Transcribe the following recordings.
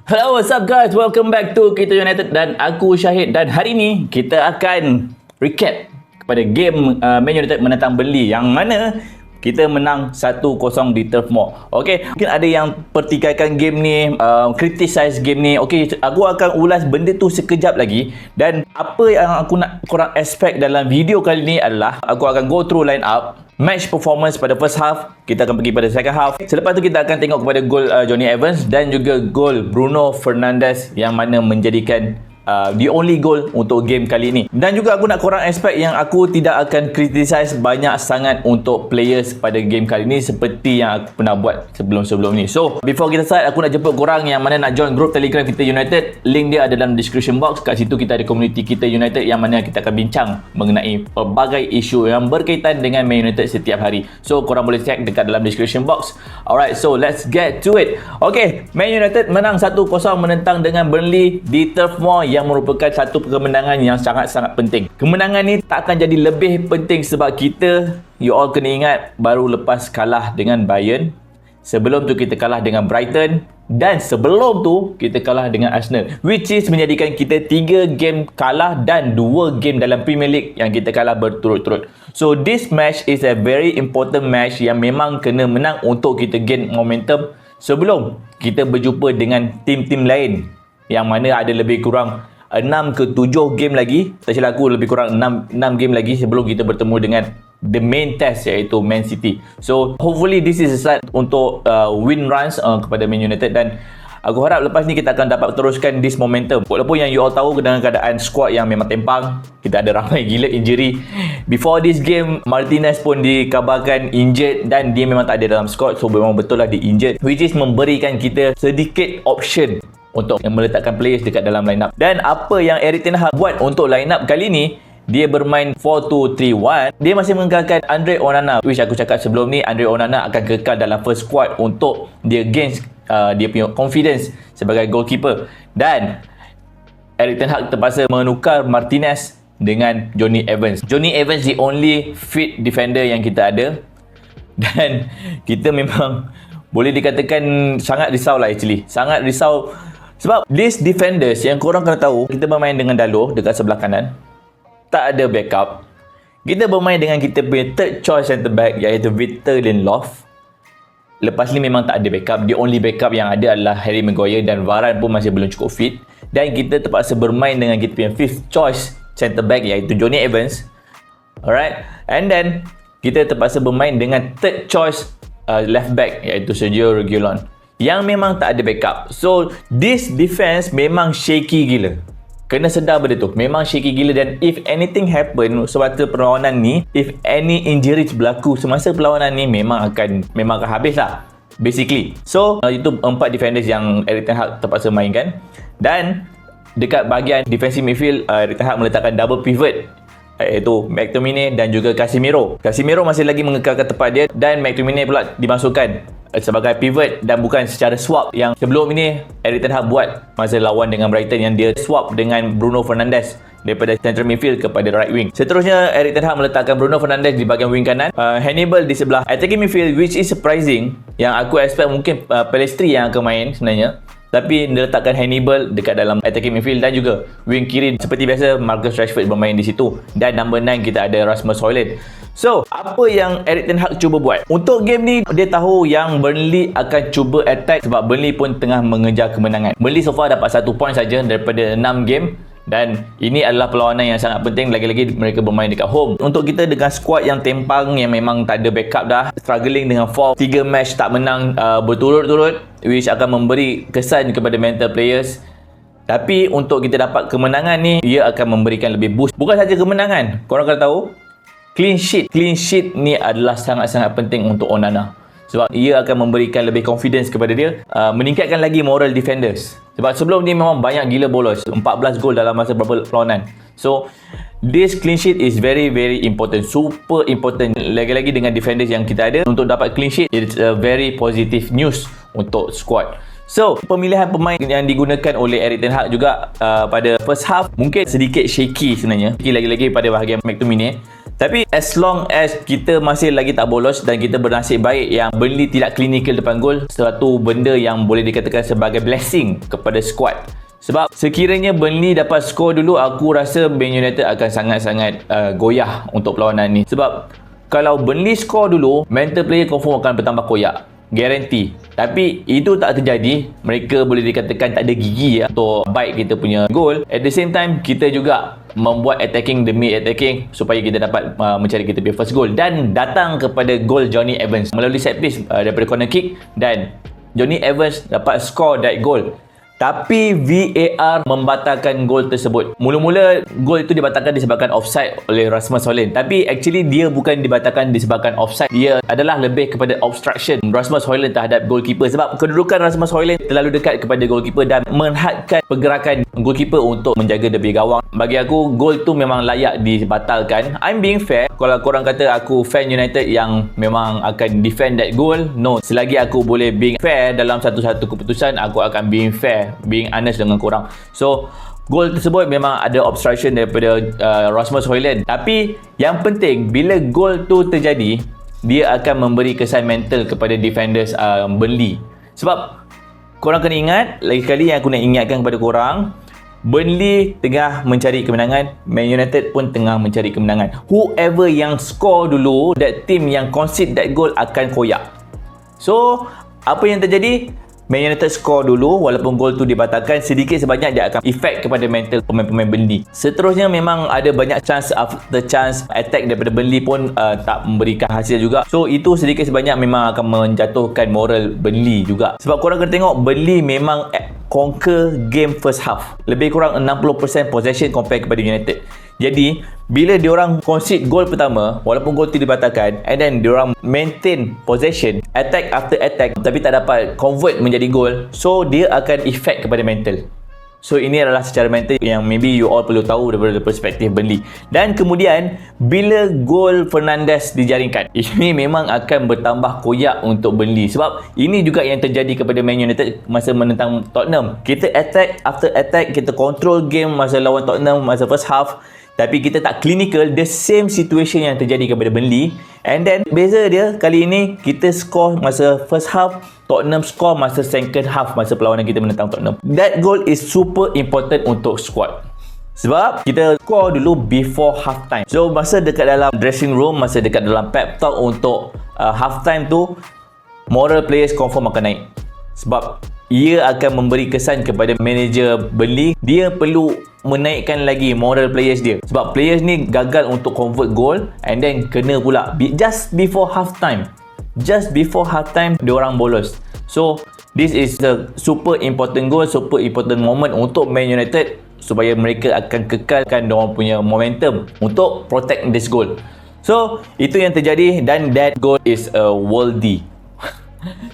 Hello, what's up guys? Welcome back to Kita United dan aku Syahid, dan hari ni kita akan recap kepada game Man United menentang Burnley yang mana kita menang 1-0 di Turf Moor. Okey, mungkin ada yang pertikaikan game ni, criticize game ni. Okey, aku akan ulas benda tu sekejap lagi, dan apa yang aku nak korang expect dalam video kali ni adalah aku akan go through line up match performance pada first half, kita akan pergi pada second half. Selepas tu kita akan tengok kepada gol Johnny Evans dan juga gol Bruno Fernandes yang mana menjadikan the only goal untuk game kali ini. Dan juga aku nak korang expect yang aku tidak akan criticize banyak sangat untuk players pada game kali ini seperti yang aku pernah buat sebelum-sebelum ni. So, before kita start, aku nak jemput korang yang mana nak join group Telegram Kita United. Link dia ada dalam description box. Kat situ kita ada community Kita United yang mana kita akan bincang mengenai pelbagai isu yang berkaitan dengan Man United setiap hari. So, korang boleh check dekat dalam description box. Alright, so let's get to it. Okay, Man United menang 1-0 menentang dengan Burnley di Turf Moor yang merupakan satu kemenangan yang sangat-sangat penting. Kemenangan ni tak akan jadi lebih penting sebab kita, you all kena ingat, baru lepas kalah dengan Bayern. Sebelum tu kita kalah dengan Brighton, dan sebelum tu kita kalah dengan Arsenal, which is menjadikan kita 3 game kalah dan 2 game dalam Premier League yang kita kalah berturut-turut. So this match is a very important match yang memang kena menang untuk kita gain momentum sebelum kita berjumpa dengan tim-tim lain yang mana ada lebih kurang 6 ke 7 game lagi, tak silap aku lebih kurang 6 game lagi sebelum kita bertemu dengan the main test iaitu Man City. So hopefully this is a start untuk win runs kepada Man United, dan aku harap lepas ni kita akan dapat teruskan this momentum. Walaupun yang you all tahu dengan keadaan squad yang memang tempang, kita ada ramai gila injury. Before this game, Martinez pun dikabarkan injured dan dia memang tak ada dalam squad. So memang betul lah dia injured, which is memberikan kita sedikit option untuk meletakkan players dekat dalam line up. Dan apa yang Erik ten Hag buat untuk line up kali ni, dia bermain 4-2-3-1. Dia masih mengekalkan Andre Onana, which aku cakap sebelum ni, Andre Onana akan kekal dalam first squad untuk dia gain dia punya confidence sebagai goalkeeper. Dan Erik ten Hag terpaksa menukar Martinez dengan Johnny Evans. Johnny Evans the only fit defender yang kita ada, dan kita memang boleh dikatakan sangat risau lah actually. Sangat risau sebab these defenders yang korang kena tahu, kita bermain dengan Dalot dekat sebelah kanan, tak ada backup. Kita bermain dengan kita punya third choice centre back iaitu Victor Lindelof. Lepas ni memang tak ada backup. The only backup yang ada adalah Harry Maguire, dan Varane pun masih belum cukup fit. Dan kita terpaksa bermain dengan kita punya fifth choice centre back iaitu Johnny Evans. Alright, and then kita terpaksa bermain dengan third choice left back iaitu Sergio Reguilon yang memang tak ada backup. So this defense memang shaky gila. Kena sedar benda tu, memang shaky gila. Dan if anything happen semasa perlawanan ni, if any injuries berlaku semasa perlawanan ni, memang akan habis lah basically. So itu 4 defenders yang Erik ten Hag terpaksa mainkan. Dan dekat bahagian defensive midfield, Erik ten Hag meletakkan double pivot iaitu McTominay dan juga Casemiro. Casemiro masih lagi mengekalkan tempat dia, dan McTominay pula dimasukkan sebagai pivot, dan bukan secara swap yang sebelum ini Erik ten Hag buat masa lawan dengan Brighton, yang dia swap dengan Bruno Fernandes daripada central midfield kepada right wing. Seterusnya Erik ten Hag meletakkan Bruno Fernandes di bahagian wing kanan, Hannibal di sebelah attacking midfield, which is surprising. Yang aku expect mungkin Pellistri yang akan main sebenarnya, tapi dia letakkan Hannibal dekat dalam attacking midfield, dan juga wing kiri seperti biasa Marcus Rashford bermain di situ, dan number 9 kita ada Rasmus Højlund. So, apa yang Erik ten Hag cuba buat? Untuk game ni, dia tahu yang Burnley akan cuba attack sebab Burnley pun tengah mengejar kemenangan. Burnley so far dapat 1 point saja daripada 6 game, dan ini adalah perlawanan yang sangat penting, lagi-lagi mereka bermain dekat home. Untuk kita dengan skuad yang tempang, yang memang tak ada backup dah, struggling dengan form 3 match tak menang berturut-turut, which akan memberi kesan kepada mental players. Tapi untuk kita dapat kemenangan ni, ia akan memberikan lebih boost. Bukan saja kemenangan, korang kena tahu, clean sheet. Clean sheet ni adalah sangat-sangat penting untuk Onana, sebab ia akan memberikan lebih confidence kepada dia, meningkatkan lagi moral defenders. Sebab sebelum ni memang banyak gila bolos, 14 gol dalam masa beberapa perlawanan. So this clean sheet is very very important, super important. Lagi-lagi dengan defenders yang kita ada, untuk dapat clean sheet, it's a very positive news untuk squad. So pemilihan pemain yang digunakan oleh Erik ten Hag juga pada first half mungkin sedikit shaky sebenarnya, lagi-lagi pada bahagian McTominay. Tapi as long as kita masih lagi tak bolos dan kita bernasib baik yang Burnley tidak clinical depan gol, suatu benda yang boleh dikatakan sebagai blessing kepada squad. Sebab sekiranya Burnley dapat skor dulu, aku rasa Man United akan sangat-sangat goyah untuk perlawanan ni. Sebab kalau Burnley skor dulu, mental player confirm akan bertambah koyak. Guarantee. Tapi itu tak terjadi. Mereka boleh dikatakan tak ada gigi untuk bite kita punya gol. At the same time, kita juga membuat attacking demi attacking supaya kita dapat mencari kita punya first goal. Dan datang kepada gol Johnny Evans melalui set piece daripada corner kick. Dan Johnny Evans dapat score that goal. Tapi VAR membatalkan gol tersebut. Mula-mula gol itu dibatalkan disebabkan offside oleh Rasmus Højlund. Tapi actually dia bukan dibatalkan disebabkan offside. Dia adalah lebih kepada obstruction Rasmus Højlund terhadap goalkeeper. Sebab kedudukan Rasmus Højlund terlalu dekat kepada goalkeeper dan menghadkan pergerakan goalkeeper untuk menjaga debi gawang. Bagi aku, gol tu memang layak dibatalkan. I'm being fair. Kalau korang kata aku fan United yang memang akan defend that goal, no. Selagi aku boleh being fair dalam satu-satu keputusan, aku akan being fair, being honest dengan korang. So gol tersebut memang ada obstruction daripada Rasmus Højlund. Tapi yang penting, bila gol tu terjadi, dia akan memberi kesan mental kepada defenders Burnley. Sebab korang kena ingat, lagi sekali yang aku nak ingatkan kepada korang, Burnley tengah mencari kemenangan, Man United pun tengah mencari kemenangan. Whoever yang score dulu, that team yang concede that goal akan koyak. So apa yang terjadi? Man United score dulu, walaupun gol tu dibatalkan, sedikit sebanyak dia akan efek kepada mental pemain-pemain Burnley. Seterusnya memang ada banyak chance after chance attack daripada Burnley pun tak memberikan hasil juga. So itu sedikit sebanyak memang akan menjatuhkan moral Burnley juga. Sebab korang kena tengok, Burnley memang conquer game first half. Lebih kurang 60% possession compare kepada United. Jadi bila diorang concede gol pertama, walaupun gol tu dibatalkan, and then diorang maintain possession, attack after attack, tapi tak dapat convert menjadi gol, so dia akan effect kepada mental. So ini adalah secara mental yang maybe you all perlu tahu daripada perspektif Burnley. Dan kemudian bila gol Fernandes dijaringkan, ini memang akan bertambah koyak untuk Burnley. Sebab ini juga yang terjadi kepada Man United masa menentang Tottenham. Kita attack after attack, kita control game masa lawan Tottenham masa first half, tapi kita tak clinical. The same situation yang terjadi kepada Burnley. And then beza dia, kali ini kita score masa first half, Tottenham score masa second half masa perlawanan kita menentang Tottenham. That goal is super important untuk squad. Sebab kita score dulu before half time. So masa dekat dalam dressing room, masa dekat dalam pep talk untuk half time tu, moral players confirm akan naik. Sebab ia akan memberi kesan kepada manager Burnley, dia perlu menaikkan lagi moral players dia. Sebab players ni gagal untuk convert goal, and then kena pula just before half time. Just before half time, diorang bolos. So this is a super important goal, super important moment untuk Man United, supaya mereka akan kekalkan diorang punya momentum untuk protect this goal. So itu yang terjadi, dan that goal is a worldie.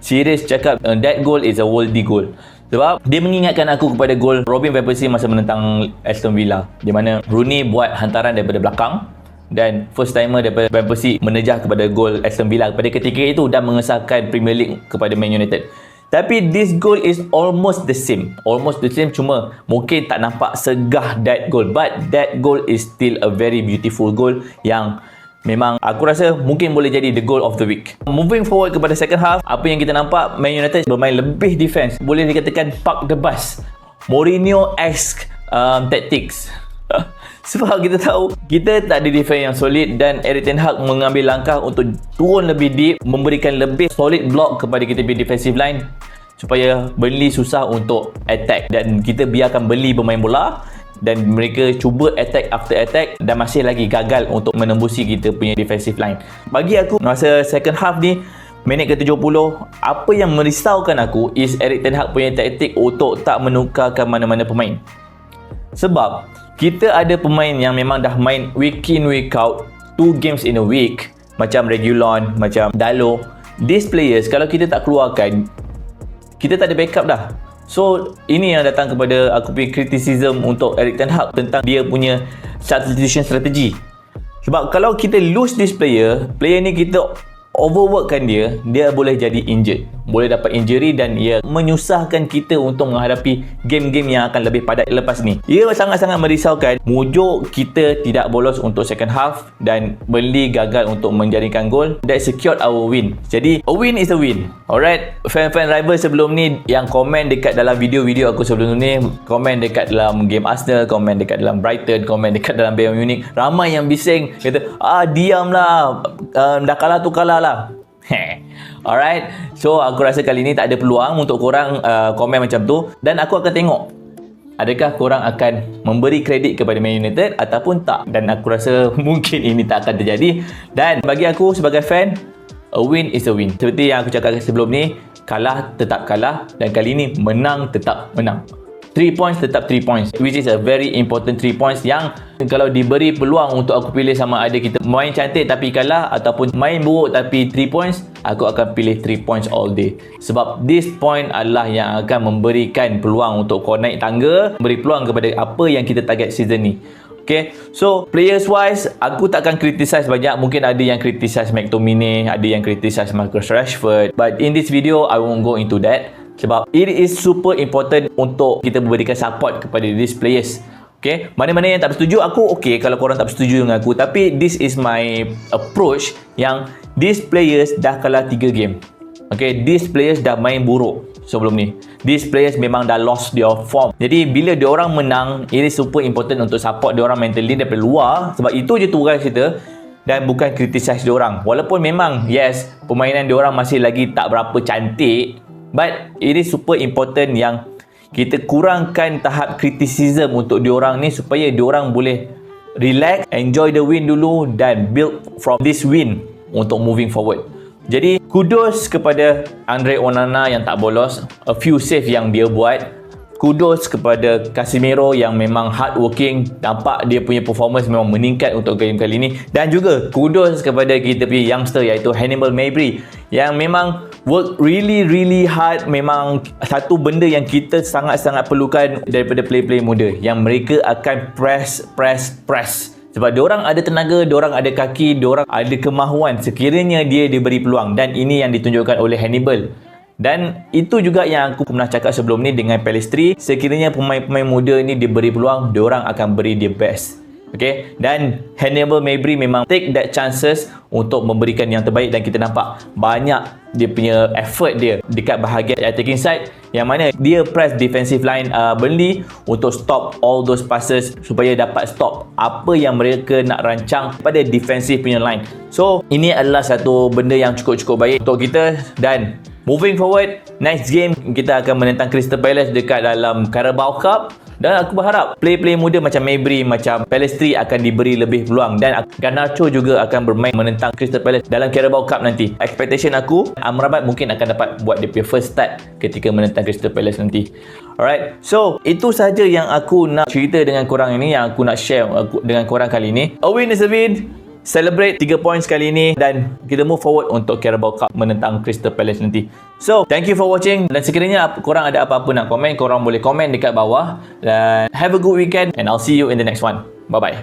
Serius cakap, that goal is a worldie goal. Sebab dia mengingatkan aku kepada gol Robin van Persie masa menentang Aston Villa, di mana Rooney buat hantaran daripada belakang dan first timer daripada Van Persie menejah kepada gol Aston Villa pada ketika itu dan mengesahkan Premier League kepada Man United. Tapi this goal is almost the same. Almost the same, cuma mungkin tak nampak segah that goal. But that goal is still a very beautiful goal yang memang aku rasa mungkin boleh jadi the goal of the week. Moving forward kepada second half, apa yang kita nampak, Man United bermain lebih defense. Boleh dikatakan park the bus, Mourinho-esque tactics. Sebab kita tahu kita tak ada defense yang solid, dan Erik ten Hag mengambil langkah untuk turun lebih deep, memberikan lebih solid block kepada kita punya defensive line supaya Burnley susah untuk attack, dan kita biarkan Burnley bermain bola dan mereka cuba attack after attack dan masih lagi gagal untuk menembusi kita punya defensive line. Bagi aku, masa second half ni, minit ke-70, apa yang merisaukan aku is Erik ten Hag punya taktik untuk tak menukarkan mana-mana pemain. Sebab kita ada pemain yang memang dah main week in week out, 2 games in a week, macam Reguilon, macam Dalot. These players kalau kita tak keluarkan, kita tak ada backup dah. So ini yang datang kepada aku punya criticism untuk Erik ten Hag tentang dia punya substitution strategy. Sebab kalau kita lose this player ni kita overworkkan dia boleh jadi injured. boleh dapat injury dan ia menyusahkan kita untuk menghadapi game-game yang akan lebih padat lepas ni. Ia sangat-sangat merisaukan. Mujuk kita tidak bolos untuk second half dan Burnley gagal untuk menjaringkan gol. That secured our win. Jadi a win is a win. Alright, fan-fan rival sebelum ni yang komen dekat dalam video-video aku sebelum ni, komen dekat dalam game Arsenal, komen dekat dalam Brighton, komen dekat dalam Bayern Munich, ramai yang bising kata, diamlah, dah kalah tu kalah lah. Alright, so aku rasa kali ni tak ada peluang untuk korang komen macam tu, dan aku akan tengok adakah korang akan memberi kredit kepada Man United ataupun tak. Dan aku rasa mungkin ini tak akan terjadi. Dan bagi aku sebagai fan, a win is a win. Seperti yang aku cakap sebelum ni, kalah tetap kalah, dan kali ni menang tetap menang. 3 points tetap 3 points, which is a very important 3 points yang kalau diberi peluang untuk aku pilih sama ada kita main cantik tapi kalah ataupun main buruk tapi 3 points, aku akan pilih 3 points all day. Sebab this point adalah yang akan memberikan peluang untuk kau naik tangga, beri peluang kepada apa yang kita target season ni. Okay, so players wise, aku takkan criticize banyak. Mungkin ada yang criticize McTominay, ada yang criticize Marcus Rashford, but in this video I won't go into that. Sebab it is super important untuk kita memberikan support kepada these players. Okay, mana-mana yang tak bersetuju aku, okay kalau korang tak bersetuju dengan aku, tapi this is my approach yang these players dah kalah 3 game. Okay, these players dah main buruk sebelum ni. These players memang dah lost their form. Jadi bila diorang menang, it is super important untuk support diorang mentally daripada luar. Sebab itu je tugas kita, dan bukan criticize diorang. Walaupun memang yes, permainan diorang masih lagi tak berapa cantik, but it is super important yang kita kurangkan tahap criticism untuk diorang ni supaya diorang boleh relax, enjoy the win dulu dan build from this win untuk moving forward. Jadi kudos kepada Andre Onana yang tak bolos, a few save yang dia buat. Kudos kepada Casemiro yang memang hardworking, nampak dia punya performance memang meningkat untuk game kali ni. Dan juga kudos kepada kita punya youngster iaitu Hannibal Mejbri yang memang work really hard. Memang satu benda yang kita sangat-sangat perlukan daripada play-play muda, yang mereka akan press. Sebab diorang ada tenaga, diorang ada kaki, diorang ada kemahuan sekiranya dia diberi peluang, dan ini yang ditunjukkan oleh Hannibal. Dan itu juga yang aku pernah cakap sebelum ni dengan Pellistri, sekiranya pemain-pemain muda ni diberi peluang, diorang akan beri their best. Okay, dan Hannibal Mejbri memang take that chances untuk memberikan yang terbaik, dan kita nampak banyak dia punya effort dia dekat bahagian attacking side, yang mana dia press defensive line Burnley untuk stop all those passes supaya dapat stop apa yang mereka nak rancang pada defensive punya line. So ini adalah satu benda yang cukup-cukup baik untuk kita. Dan moving forward, next game kita akan menentang Crystal Palace dekat dalam Carabao Cup. Dan aku berharap play-play muda macam Mejbri, macam Pellistri akan diberi lebih peluang, dan Garnacho juga akan bermain menentang Crystal Palace dalam Carabao Cup nanti. Expectation aku, Amrabat mungkin akan dapat buat dia punya first start ketika menentang Crystal Palace nanti. Alright, so itu saja yang aku nak cerita dengan korang ini, yang aku nak share dengan korang kali ini. A win is a win. Celebrate 3 points kali ni, dan kita move forward untuk Carabao Cup menentang Crystal Palace nanti. So, thank you for watching, dan sekiranya korang ada apa-apa nak komen, korang boleh komen dekat bawah. Dan have a good weekend, and I'll see you in the next one. Bye-bye.